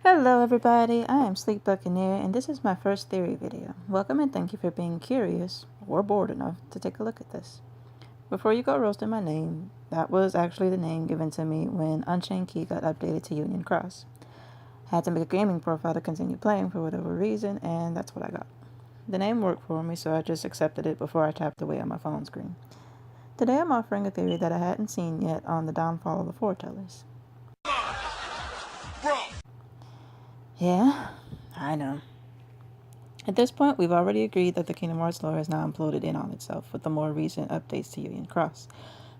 Hello everybody, I am Sleep Buccaneer and this is my first theory video. Welcome and thank you for being curious or bored enough to take a look at this. Before you go roasting my name, that was actually the name given to me when Unchained Key got updated to Union Cross. Had to make a gaming profile to continue playing for whatever reason, and that's what I got. The name worked for me, so I just accepted it before I tapped away on my phone screen. Today I'm offering a theory that I hadn't seen yet on the downfall of the Foretellers. Bro. Yeah, I know. At this point, we've already agreed that the Kingdom Hearts lore has now imploded in on itself with the more recent updates to Union Cross.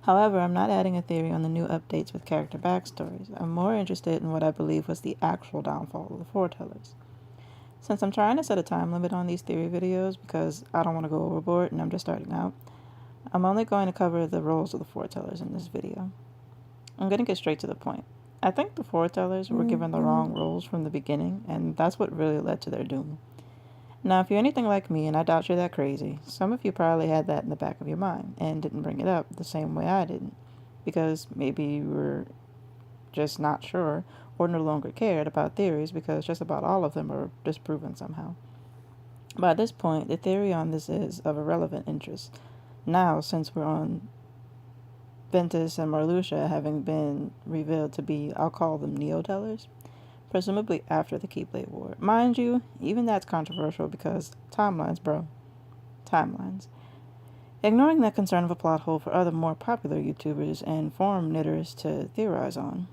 However, I'm not adding a theory on the new updates with character backstories. I'm more interested in what I believe was the actual downfall of the Foretellers. Since I'm trying to set a time limit on these theory videos because I don't want to go overboard and I'm just starting out, I'm only going to cover the roles of the Foretellers in this video. I'm going to get straight to the point. I think the Foretellers were given the wrong roles from the beginning, and that's what really led to their doom. Now, if you're anything like me, and I doubt you're that crazy, some of you probably had that in the back of your mind and didn't bring it up the same way I didn't, because maybe you were just not sure or no longer cared about theories because just about all of them are disproven somehow. By this point, the theory on this is of irrelevant interest. Now, since we're on Ventus and Marluxia having been revealed to be, I'll call them Neo-Tellers, presumably after the Keyblade War. Mind you, even that's controversial because timelines, bro. Timelines. Ignoring that concern of a plot hole for other more popular YouTubers and forum knitters to theorize on,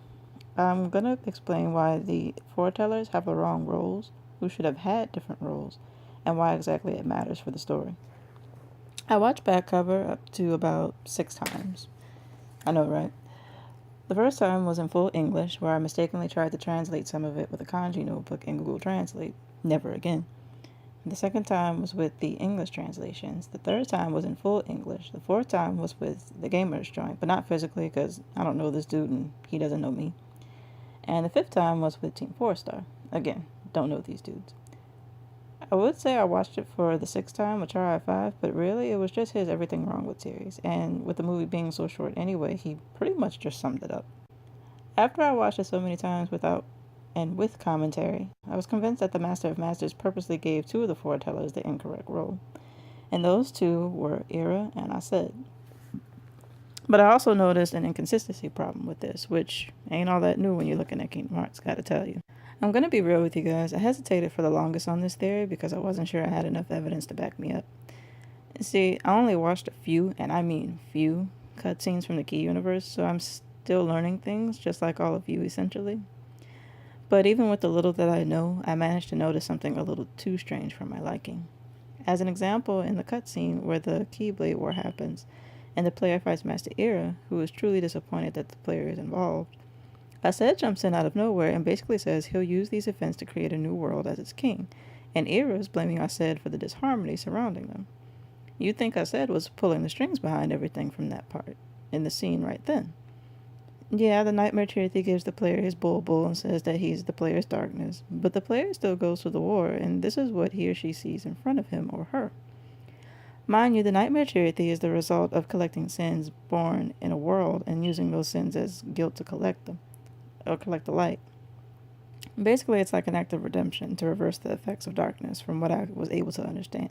I'm gonna explain why the foretellers have the wrong roles, who should have had different roles, and why exactly it matters for the story. I watched back cover up to about 6 times. I know, right? The first time was in full English, where I mistakenly tried to translate some of it with a kanji notebook in Google Translate. Never again. The second time was with the English translations. The third time was in full English. The fourth time was with the Gamers joint, but not physically because I don't know this dude and he doesn't know me. And the fifth time was with Team 4-Star. Again, don't know these dudes. I would say I watched it for the 6th time with RI5, but really it was just his Everything Wrong With series, and with the movie being so short anyway, he pretty much just summed it up. After I watched it so many times without and with commentary, I was convinced that the Master of Masters purposely gave 2 of the foretellers the incorrect role, and those 2 were Ira and Aced. But I also noticed an inconsistency problem with this, which ain't all that new when you're looking at Kingdom Hearts, gotta tell you. I'm gonna be real with you guys. I hesitated for the longest on this theory because I wasn't sure I had enough evidence to back me up. See, I only watched a few, and I mean few, cutscenes from the Key universe, so I'm still learning things, just like all of you, essentially. But even with the little that I know, I managed to notice something a little too strange for my liking. As an example, in the cutscene where the Keyblade War happens, and the player fights Master Ira, who is truly disappointed that the player is involved, Aced jumps in out of nowhere and basically says he'll use these events to create a new world as its king, and Ira is blaming Aced for the disharmony surrounding them. You'd think Aced was pulling the strings behind everything from that part, in the scene right then. Yeah, the Nightmare Charity gives the player his bull and says that he's the player's darkness, but the player still goes to the war, and this is what he or she sees in front of him or her. Mind you, the Nightmare Charity is the result of collecting sins born in a world and using those sins as guilt to collect them, or collect the light. Basically, it's like an act of redemption to reverse the effects of darkness, from what I was able to understand.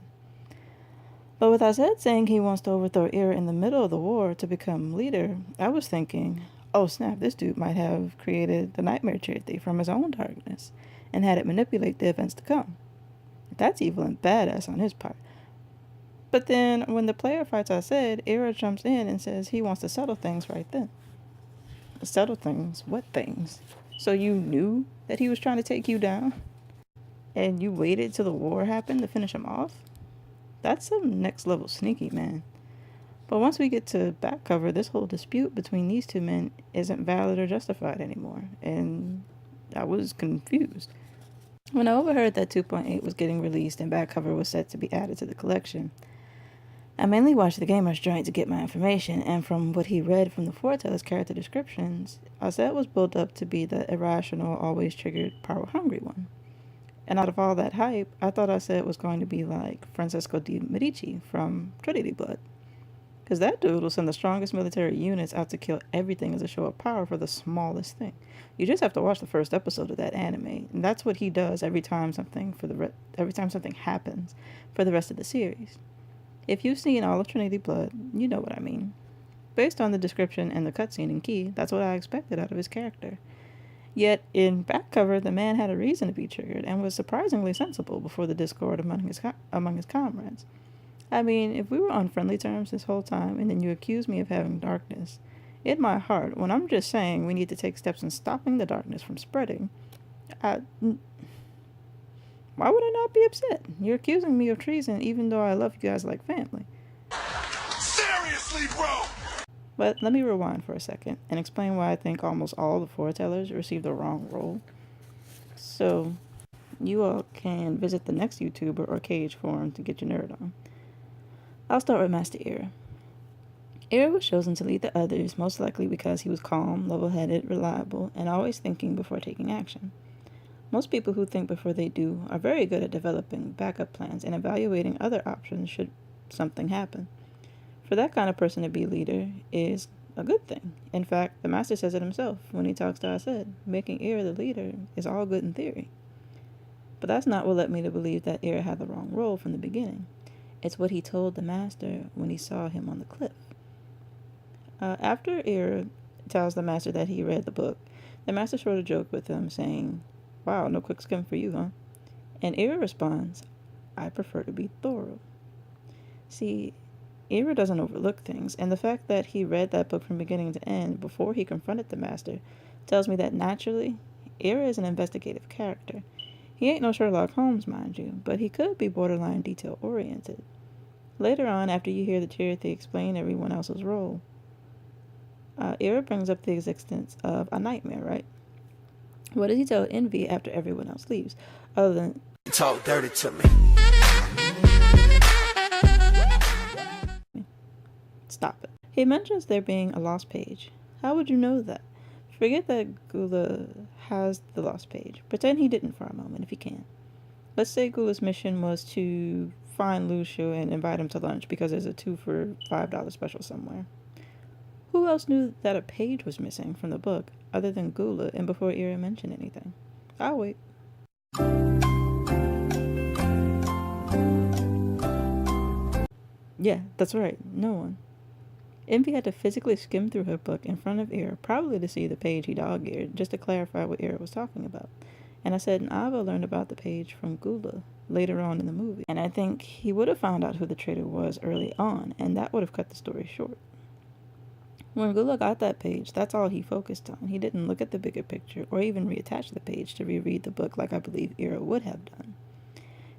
But with Aced saying he wants to overthrow Ira in the middle of the war to become leader, I was thinking, oh snap, this dude might have created the Nightmare Charity from his own darkness and had it manipulate the events to come. That's evil and badass on his part. But then, when the player fights Aced, Ira jumps in and says he wants to settle things right then. Settle things? What things? So you knew that he was trying to take you down? And you waited till the war happened to finish him off? That's some next level sneaky, man. But once we get to back cover, this whole dispute between these 2 men isn't valid or justified anymore, and I was confused. When I overheard that 2.8 was getting released and back cover was set to be added to the collection, I mainly watched the Gamer's joint to get my information, and from what he read from the Foretellers character descriptions, Aced was built up to be the irrational, always triggered, power-hungry one. And out of all that hype, I thought Aced was going to be like Francesco de Medici from Trinity Blood. Because that dude will send the strongest military units out to kill everything as a show of power for the smallest thing. You just have to watch the first episode of that anime, and that's what he does every time something happens for the rest of the series. If you've seen all of Trinity Blood, you know what I mean. Based on the description and the cutscene in Key, that's what I expected out of his character. Yet, in back cover, the man had a reason to be triggered and was surprisingly sensible before the discord among his comrades. I mean, if we were on friendly terms this whole time and then you accuse me of having darkness, in my heart, when I'm just saying we need to take steps in stopping the darkness from spreading, why would I not be upset? You're accusing me of treason even though I love you guys like family. Seriously, bro! But let me rewind for a second and explain why I think almost all the Foretellers received the wrong role. So, you all can visit the next YouTuber or Cage forum to get your nerd on. I'll start with Master Era. Era was chosen to lead the others, most likely because he was calm, level-headed, reliable, and always thinking before taking action. Most people who think before they do are very good at developing backup plans and evaluating other options should something happen. For that kind of person to be leader is a good thing. In fact, the master says it himself when he talks to Asid. Making Era the leader is all good in theory. But that's not what led me to believe that Era had the wrong role from the beginning. It's what he told the master when he saw him on the cliff. After Era tells the master that he read the book, the master sort of joked with him, saying, "Wow, no quick skim for you, huh?" And Era responds, "I prefer to be thorough." See, Era doesn't overlook things, and the fact that he read that book from beginning to end before he confronted the master tells me that naturally, Era is an investigative character. He ain't no Sherlock Holmes, mind you, but he could be borderline detail-oriented. Later on, after you hear the Cherokee explain everyone else's role, Era brings up the existence of a nightmare, right? What does he tell Envy after everyone else leaves, other than talk dirty to me? Stop it. He mentions there being a lost page. How would you know that? Forget that Gula has the lost page. Pretend he didn't for a moment, if you can. Let's say Gula's mission was to find Lucio and invite him to lunch because there's a 2 for $5 special somewhere. Who else knew that a page was missing from the book other than Gula and before Era mentioned anything? I'll wait. Yeah, that's right. No one. Envy had to physically skim through her book in front of Era, probably to see the page he dog-eared, just to clarify what Era was talking about. And I said, and Ava learned about the page from Gula later on in the movie. And I think he would have found out who the traitor was early on, and that would have cut the story short. When Gula got that page, that's all he focused on. He didn't look at the bigger picture or even reattach the page to reread the book like I believe Era would have done.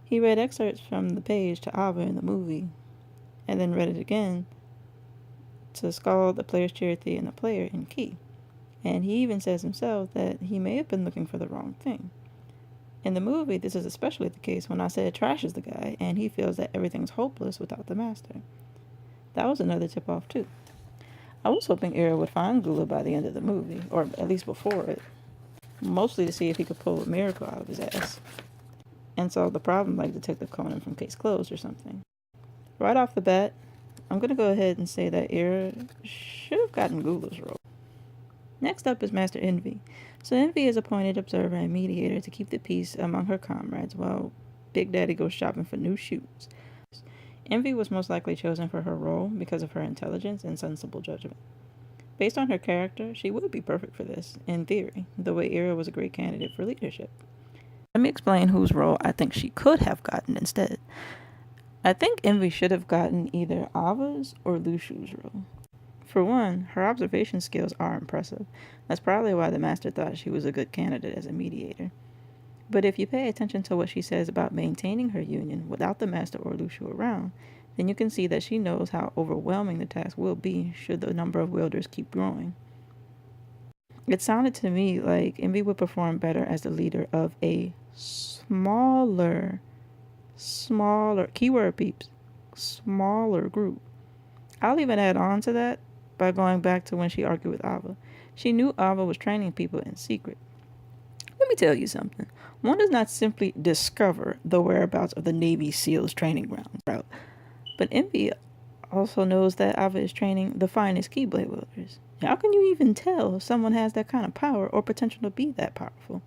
He read excerpts from the page to Ava in the movie, and then read it again to Skull, the player's Cherokee, and the player in Key. And he even says himself that he may have been looking for the wrong thing. In the movie, this is especially the case when Asid trashes the guy, and he feels that everything's hopeless without the master. That was another tip-off, too. I was hoping Era would find Gula by the end of the movie, or at least before it, mostly to see if he could pull a miracle out of his ass and solve the problem like Detective Conan from Case Closed or something. Right off the bat, I'm going to go ahead and say that Era should have gotten Gula's role. Next up is Master Envy. So Envy is appointed observer and mediator to keep the peace among her comrades while Big Daddy goes shopping for new shoes. Envy was most likely chosen for her role because of her intelligence and sensible judgment. Based on her character, she would be perfect for this, in theory, the way Era was a great candidate for leadership. Let me explain whose role I think she could have gotten instead. I think Envy should have gotten either Ava's or Lushu's role. For one, her observation skills are impressive. That's probably why the master thought she was a good candidate as a mediator. But if you pay attention to what she says about maintaining her union without the master or Lucio around, then you can see that she knows how overwhelming the task will be should the number of wielders keep growing. It sounded to me like Envy would perform better as the leader of a smaller, keyword peeps, smaller group. I'll even add on to that by going back to when she argued with Ava. She knew Ava was training people in secret. Let me tell you something. One does not simply discover the whereabouts of the Navy SEALs training ground, but Envy also knows that Ava is training the finest Keyblade wielders. How can you even tell if someone has that kind of power or potential to be that powerful?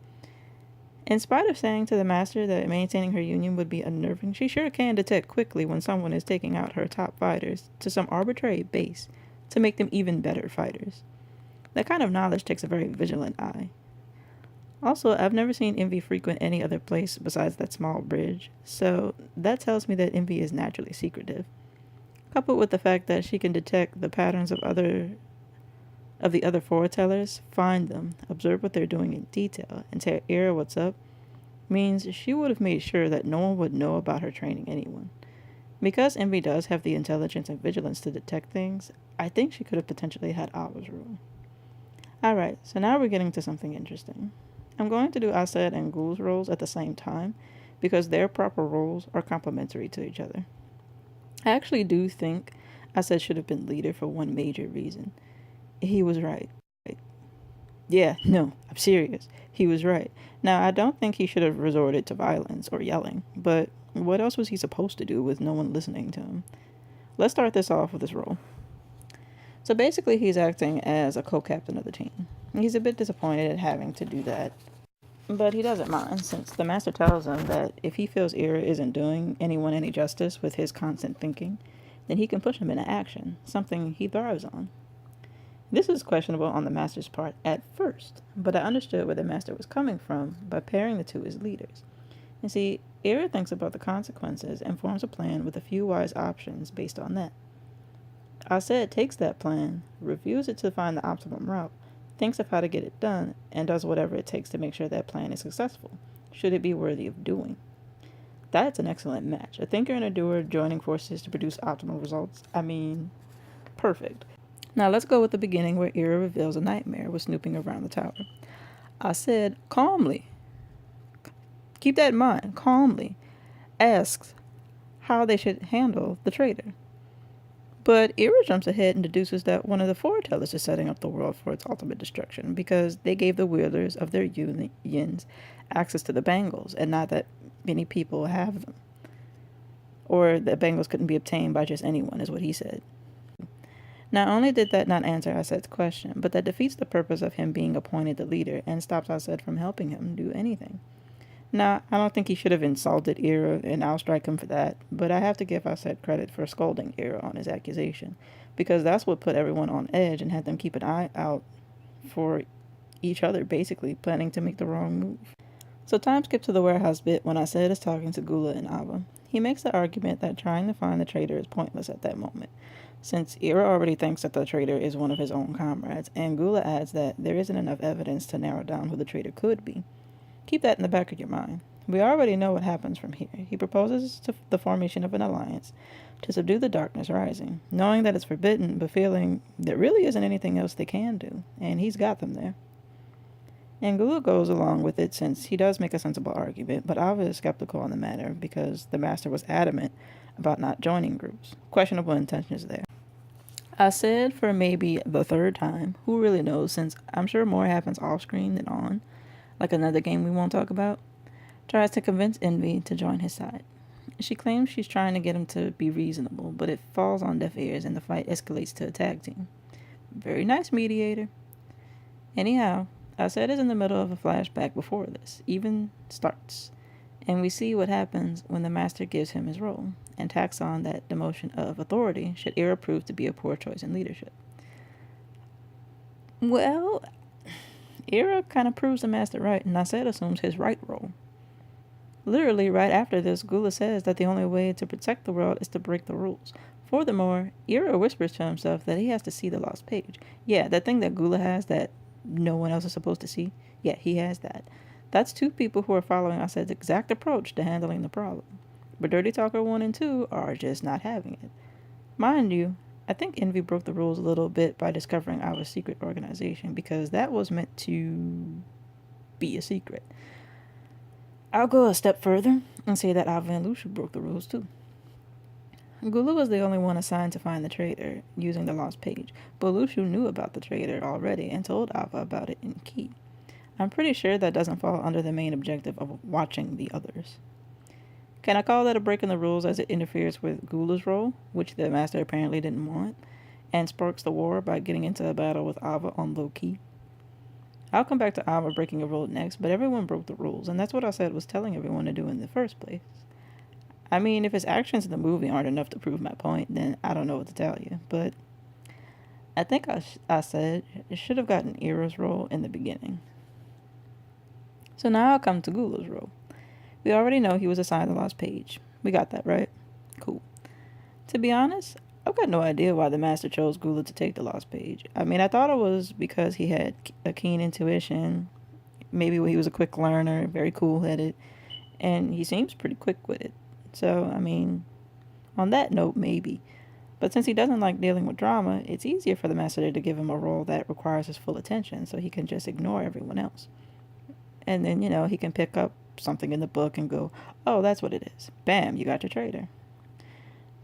In spite of saying to the master that maintaining her union would be unnerving, she sure can detect quickly when someone is taking out her top fighters to some arbitrary base to make them even better fighters. That kind of knowledge takes a very vigilant eye. Also, I've never seen Envy frequent any other place besides that small bridge, so that tells me that Envy is naturally secretive. Coupled with the fact that she can detect the patterns of the other foretellers, find them, observe what they're doing in detail, and tell Ira what's up, means she would have made sure that no one would know about her training anyone. Because Envy does have the intelligence and vigilance to detect things, I think she could have potentially had Ava's rule. Alright, so now we're getting to something interesting. I'm going to do Ased and Ghoul's roles at the same time, because their proper roles are complementary to each other. I actually do think Ased should have been leader for one major reason. He was right. Yeah, no, I'm serious. He was right. Now, I don't think he should have resorted to violence or yelling, but what else was he supposed to do with no one listening to him? Let's start this off with his role. So basically, he's acting as a co-captain of the team. He's a bit disappointed at having to do that, but he doesn't mind, since the master tells him that if he feels Ira isn't doing anyone any justice with his constant thinking, then he can push him into action, something he thrives on. This is questionable on the master's part at first, but I understood where the master was coming from by pairing the two as leaders. You see, Ira thinks about the consequences and forms a plan with a few wise options based on that. Ased takes that plan, reviews it to find the optimum route, thinks of how to get it done, and does whatever it takes to make sure that plan is successful, should it be worthy of doing. That's an excellent match. A thinker and a doer joining forces to produce optimal results. I mean, perfect. Now let's go with the beginning where Ira reveals a nightmare was snooping around the tower. Ased calmly, keep that in mind, calmly, asks how they should handle the traitor. But Ira jumps ahead and deduces that one of the Foretellers is setting up the world for its ultimate destruction because they gave the wielders of their unions access to the bangles, and not that many people have them. Or that bangles couldn't be obtained by just anyone, is what he said. Not only did that not answer Ased's question, but that defeats the purpose of him being appointed the leader and stops Ased from helping him do anything. Now, I don't think he should have insulted Ira, and I'll strike him for that, but I have to give Ased credit for scolding Ira on his accusation, because that's what put everyone on edge and had them keep an eye out for each other, basically, planning to make the wrong move. So time skips to the warehouse bit when Ased is talking to Gula and Ava. He makes the argument that trying to find the traitor is pointless at that moment, since Ira already thinks that the traitor is one of his own comrades, and Gula adds that there isn't enough evidence to narrow down who the traitor could be. Keep that in the back of your mind. We already know what happens from here. He proposes the formation of an alliance to subdue the darkness rising, knowing that it's forbidden, but feeling there really isn't anything else they can do, and he's got them there. And Gula goes along with it since he does make a sensible argument, but Ava is skeptical on the matter because the master was adamant about not joining groups. Questionable intentions there. Ased for maybe the third time, who really knows, since I'm sure more happens off screen than on, like another game we won't talk about, tries to convince Envy to join his side. She claims she's trying to get him to be reasonable, but it falls on deaf ears and the fight escalates to a tag team. Very nice, mediator. Anyhow, Ased is in the middle of a flashback before this even starts, and we see what happens when the master gives him his role, and tacks on that demotion of authority should Ira prove to be a poor choice in leadership. Well, Ira kind of proves the master right, and Ased assumes his right role. Literally, right after this, Gula says that the only way to protect the world is to break the rules. Furthermore, Ira whispers to himself that he has to see the lost page. Yeah, that thing that Gula has that no one else is supposed to see. Yeah, he has that. That's two people who are following Ased's exact approach to handling the problem. But Dirty Talker 1 and 2 are just not having it. Mind you, I think Envy broke the rules a little bit by discovering our secret organization, because that was meant to be a secret. I'll go a step further and say that Ava and Lucia broke the rules too. Gulu was the only one assigned to find the traitor using the lost page, but Lucia knew about the traitor already and told Ava about it in Key. I'm pretty sure that doesn't fall under the main objective of watching the others. Can I call that a break in the rules as it interferes with Gula's role, which the master apparently didn't want, and sparks the war by getting into a battle with Ava on low key? I'll come back to Ava breaking a rule next, but everyone broke the rules, and that's what I said was telling everyone to do in the first place. I mean, if his actions in the movie aren't enough to prove my point, then I don't know what to tell you. But I think I said it should have gotten Ira's role in the beginning. So now I'll come to Gula's role. We already know he was assigned the lost page. We got that, right? Cool. To be honest, I've got no idea why the master chose Gula to take the lost page. I mean, I thought it was because he had a keen intuition. Maybe he was a quick learner, very cool-headed, and he seems pretty quick with it. So, I mean, on that note, maybe. But since he doesn't like dealing with drama, it's easier for the master to give him a role that requires his full attention so he can just ignore everyone else. And then, he can pick up something in the book and go, oh, that's what it is. Bam, you got your traitor.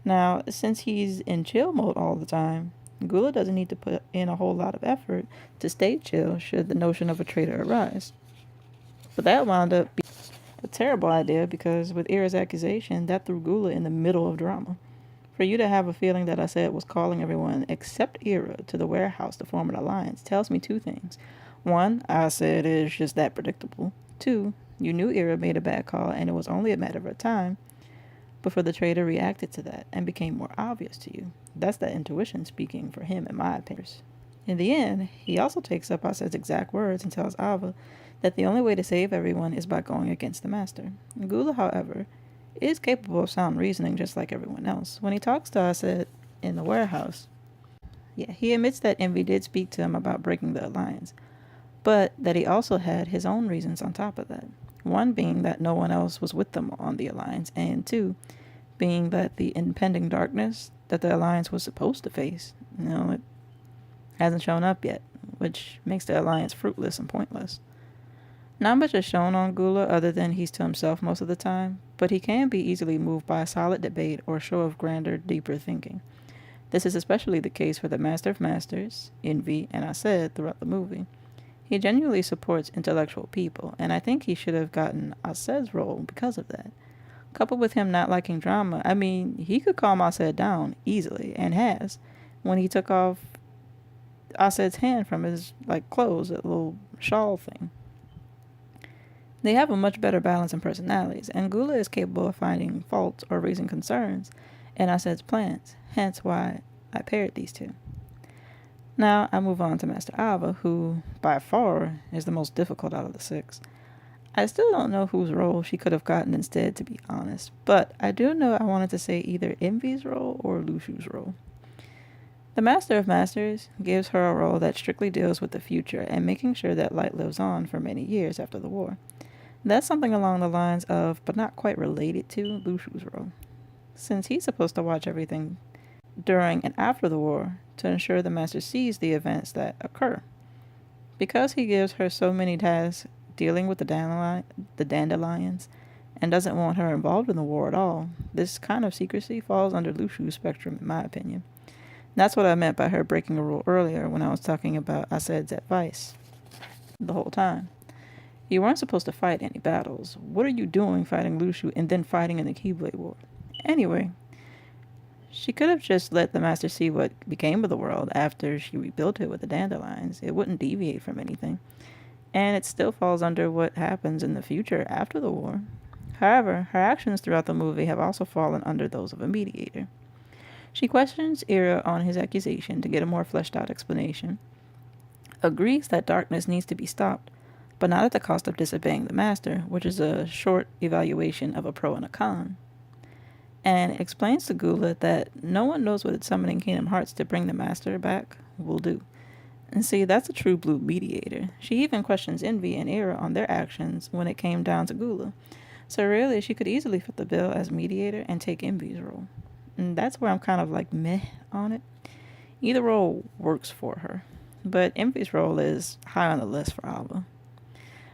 Now, since he's in chill mode all the time, Gula doesn't need to put in a whole lot of effort to stay chill should the notion of a traitor arise. But that wound up being a terrible idea because with Ira's accusation, that threw Gula in the middle of drama. For you to have a feeling that I said was calling everyone except Ira to the warehouse to form an alliance tells me two things. One, I said it's just that predictable. Two, you knew Ira made a bad call and it was only a matter of time before the traitor reacted to that and became more obvious to you. That's that intuition speaking for him, in my opinion. In the end, he also takes up Asad's exact words and tells Ava that the only way to save everyone is by going against the master. Gula, however, is capable of sound reasoning just like everyone else. When he talks to Asad in the warehouse, he admits that Envy did speak to him about breaking the alliance, but that he also had his own reasons on top of that. One being that no one else was with them on the alliance, and two, being that the impending darkness that the alliance was supposed to face, it hasn't shown up yet, which makes the alliance fruitless and pointless. Not much is shown on Gula other than he's to himself most of the time, but he can be easily moved by a solid debate or show of grander, deeper thinking. This is especially the case for the Master of Masters, Envy, and Asad throughout the movie. He genuinely supports intellectual people, and I think he should have gotten Asad's role because of that. Coupled with him not liking drama, I mean, he could calm Asad down easily, and has, when he took off Asad's hand from his, clothes, that little shawl thing. They have a much better balance in personalities, and Gula is capable of finding faults or raising concerns in Asad's plans, hence why I paired these two. Now, I move on to Master Ava, who, by far, is the most difficult out of the six. I still don't know whose role she could have gotten instead, to be honest, but I do know I wanted to say either Envy's role or Lushu's role. The Master of Masters gives her a role that strictly deals with the future and making sure that light lives on for many years after the war. That's something along the lines of, but not quite related to, Lushu's role, since he's supposed to watch everything during and after the war to ensure the Master sees the events that occur. Because he gives her so many tasks dealing with the dandelions and doesn't want her involved in the war at all, this kind of secrecy falls under Lushu's spectrum, in my opinion. That's what I meant by her breaking a rule earlier when I was talking about Asad's advice the whole time. You weren't supposed to fight any battles. What are you doing fighting Lushu and then fighting in the Keyblade War? Anyway, she could have just let the Master see what became of the world after she rebuilt it with the dandelions. It wouldn't deviate from anything. And it still falls under what happens in the future after the war. However, her actions throughout the movie have also fallen under those of a mediator. She questions Ira on his accusation to get a more fleshed out explanation, agrees that darkness needs to be stopped, but not at the cost of disobeying the Master, which is a short evaluation of a pro and a con, and explains to Gula that no one knows what summoning Kingdom Hearts to bring the Master back will do. And see, that's a true blue mediator. She even questions Envy and Ira on their actions when it came down to Gula. So really, she could easily fit the bill as mediator and take Envy's role. And that's where I'm kind of meh on it. Either role works for her, but Envy's role is high on the list for Alba.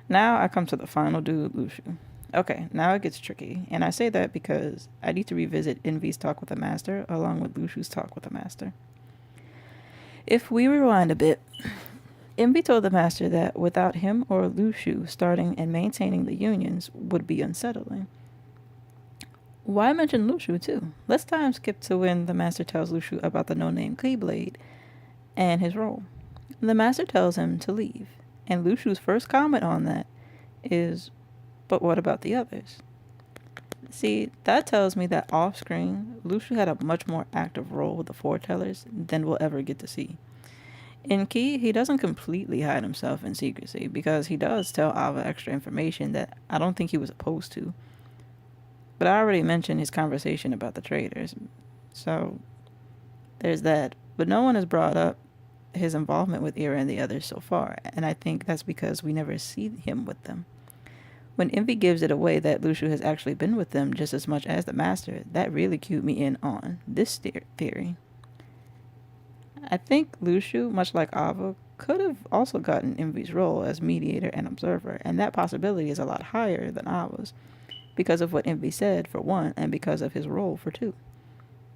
Now I come to the final dude, Lushu. Okay, now it gets tricky, and I say that because I need to revisit Envy's talk with the Master along with Lushu's talk with the Master. If we rewind a bit, Envy told the Master that without him or Lushu starting and maintaining the unions would be unsettling. Why mention Lushu too? Let's time skip to when the master tells Lushu about the no-name Keyblade and his role. The master tells him to leave, and Lushu's first comment on that is, but what about the others? See, that tells me that off-screen, Lushu had a much more active role with the Foretellers than we'll ever get to see. In Key, he doesn't completely hide himself in secrecy, because he does tell Ava extra information that I don't think he was supposed to. But I already mentioned his conversation about the traders, so there's that. But no one has brought up his involvement with Ira and the others so far, and I think that's because we never see him with them. When Envy gives it away that Lushu has actually been with them just as much as the Master, that really cued me in on this theory. I think Lushu, much like Ava, could have also gotten Envy's role as mediator and observer, and that possibility is a lot higher than Ava's, because of what Envy said, for one, and because of his role, for two.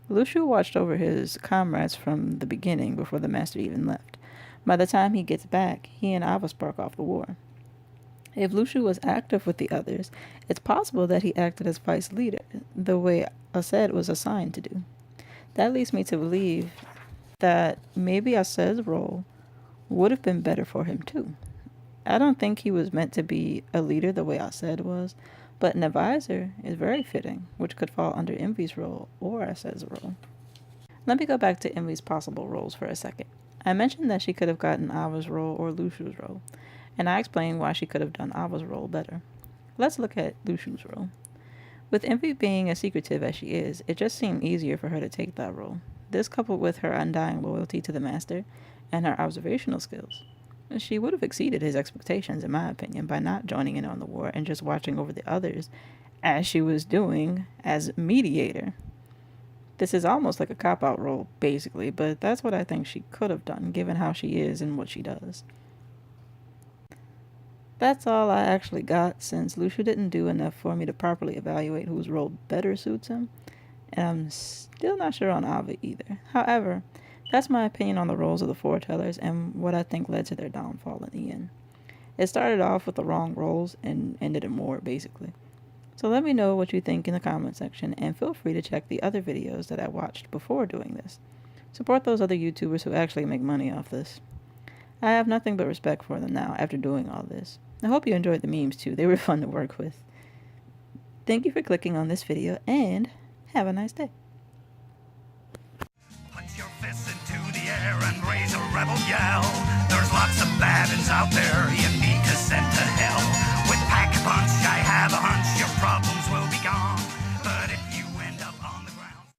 Lushu watched over his comrades from the beginning, before the Master even left. By the time he gets back, he and Ava spark off the war. If Lushu was active with the others, it's possible that he acted as vice leader, the way Ased was assigned to do. That leads me to believe that maybe Ased's role would have been better for him too. I don't think he was meant to be a leader the way Ased was, but an advisor is very fitting, which could fall under Envy's role or Ased's role. Let me go back to Envy's possible roles for a second. I mentioned that she could have gotten Ava's role or Lushu's role, and I explained why she could have done Ava's role better. Let's look at Lushu's role. With Envy being as secretive as she is, it just seemed easier for her to take that role. This, coupled with her undying loyalty to the Master and her observational skills, she would have exceeded his expectations, in my opinion, by not joining in on the war and just watching over the others, as she was doing as mediator. This is almost like a cop-out role, basically, but that's what I think she could have done, given how she is and what she does. That's all I actually got, since Lushu didn't do enough for me to properly evaluate whose role better suits him, and I'm still not sure on Ava either. However, that's my opinion on the roles of the Foretellers and what I think led to their downfall in the end. It started off with the wrong roles and ended in war, basically. So let me know what you think in the comment section, and feel free to check the other videos that I watched before doing this. Support those other YouTubers who actually make money off this. I have nothing but respect for them now after doing all this. I hope you enjoyed the memes too. They were fun to work with. Thank you for clicking on this video, and have a nice day. Punch your fists into the air and raise a rebel yell. There's lots of bad uns out there.